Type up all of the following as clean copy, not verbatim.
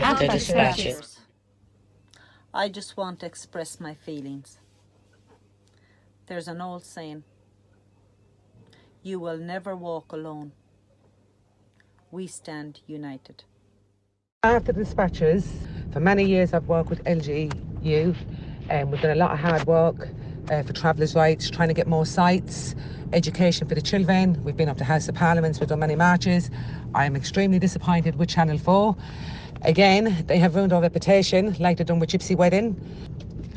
After dispatches. I just want to express my feelings. There's an old saying, you will never walk alone. We stand united. After dispatches, for many years I've worked with LG Youth, and we've done a lot of hard work for travellers' rights, trying to get more sites, education for the children. We've been up to House of Parliaments, we've done many marches. I am extremely disappointed with Channel 4. Again, they have ruined our reputation, like they've done with Gypsy Wedding.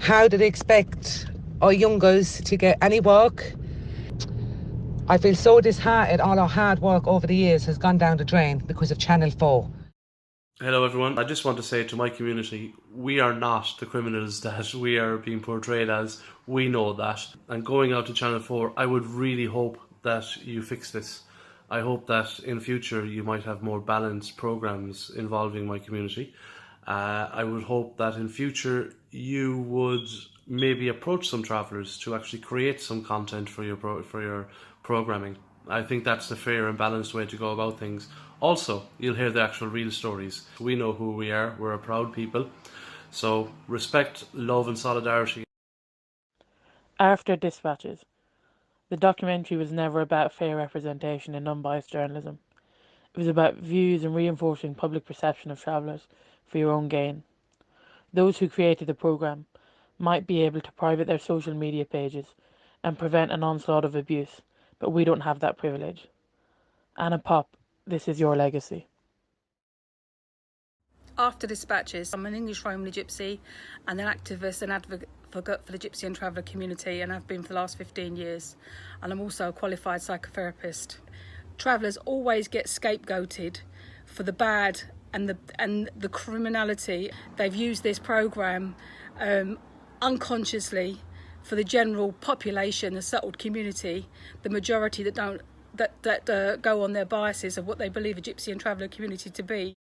How do they expect our young girls to get any work? I feel so disheartened. All our hard work over the years has gone down the drain because of Channel 4. Hello everyone, I just want to say to my community, we are not the criminals that we are being portrayed as. We know that. And going out to Channel 4, I would really hope that you fix this. I hope that in future you might have more balanced programmes involving my community. I would hope that in future you would maybe approach some travellers to actually create some content for your programming. I think that's the fair and balanced way to go about things. Also, you'll hear the actual real stories. We know who we are, we're a proud people. So, respect, love and solidarity. After dispatches. The documentary was never about fair representation and unbiased journalism. It was about views and reinforcing public perception of travellers for your own gain. Those who created the programme might be able to private their social media pages and prevent an onslaught of abuse, but we don't have that privilege. Anna Pop, this is your legacy. After dispatches, I'm an English Romany Gypsy and an activist and advocate for the Gypsy and Traveller community, and I've been for the last 15 years. And I'm also a qualified psychotherapist. Travellers always get scapegoated for the bad and the criminality. They've used this programme unconsciously for the general population, the settled community, the majority that don't that go on their biases of what they believe a Gypsy and Traveller community to be.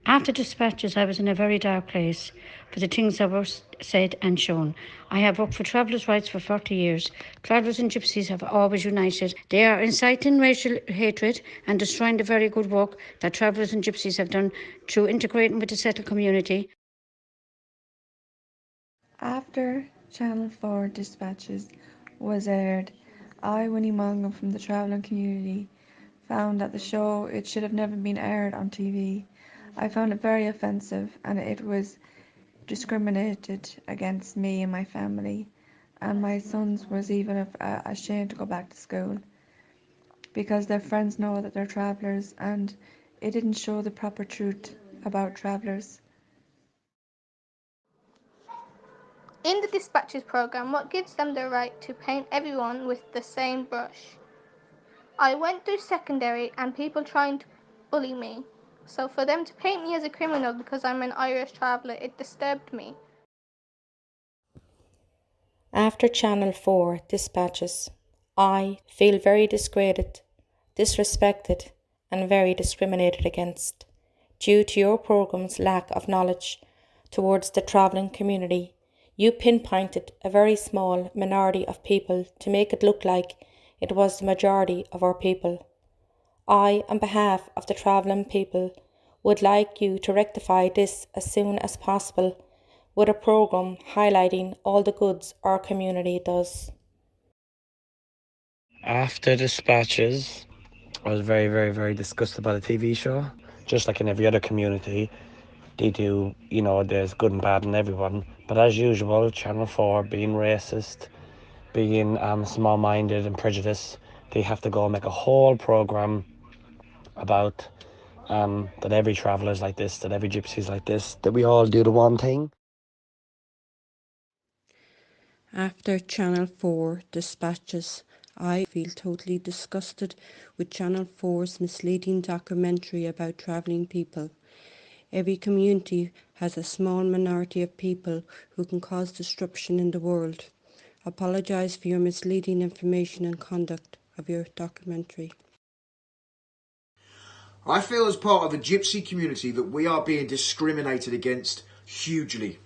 After dispatches, I was in a very dark place for the things that were said and shown. I have worked for travellers' rights for 40 years. Travellers and Gypsies have always united. They are inciting racial hatred and destroying the very good work that travellers and Gypsies have done through integrating with the settled community. After Channel 4 dispatches was aired, I, Winnie Mongan from the travelling community, found that the show, it should have never been aired on TV. I found it very offensive, and it was discriminated against me and my family, and my sons was even ashamed to go back to school because their friends know that they're travellers, and it didn't show the proper truth about travellers. In the dispatches programme, what gives them the right to paint everyone with the same brush? I went through secondary and people trying to bully me. So for them to paint me as a criminal because I'm an Irish traveller, it disturbed me. After Channel 4 dispatches, I feel very disgraded, disrespected and very discriminated against due to your programme's lack of knowledge towards the travelling community. You pinpointed a very small minority of people to make it look like it was the majority of our people. I, on behalf of the travelling people, would like you to rectify this as soon as possible with a programme highlighting all the goods our community does. After dispatches, I was very, very, very disgusted by the TV show. Just like in every other community, they do, there's good and bad in everyone. But as usual, Channel 4 being racist, being small-minded and prejudiced, they have to go and make a whole programme about that every traveller is like this, that every gypsy is like this, that we all do the one thing. After Channel 4 dispatches, I feel totally disgusted with Channel 4's misleading documentary about travelling people. Every community has a small minority of people who can cause disruption in the world. Apologise for your misleading information and conduct of your documentary. I feel as part of the Gypsy community that we are being discriminated against hugely.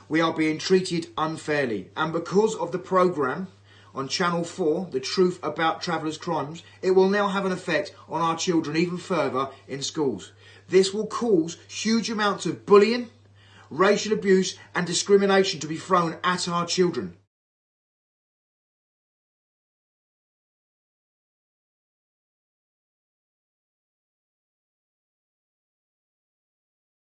We are being treated unfairly, and because of the programme on Channel 4, The Truth About Travellers' Crimes, it will now have an effect on our children even further in schools. This will cause huge amounts of bullying, racial abuse and discrimination to be thrown at our children.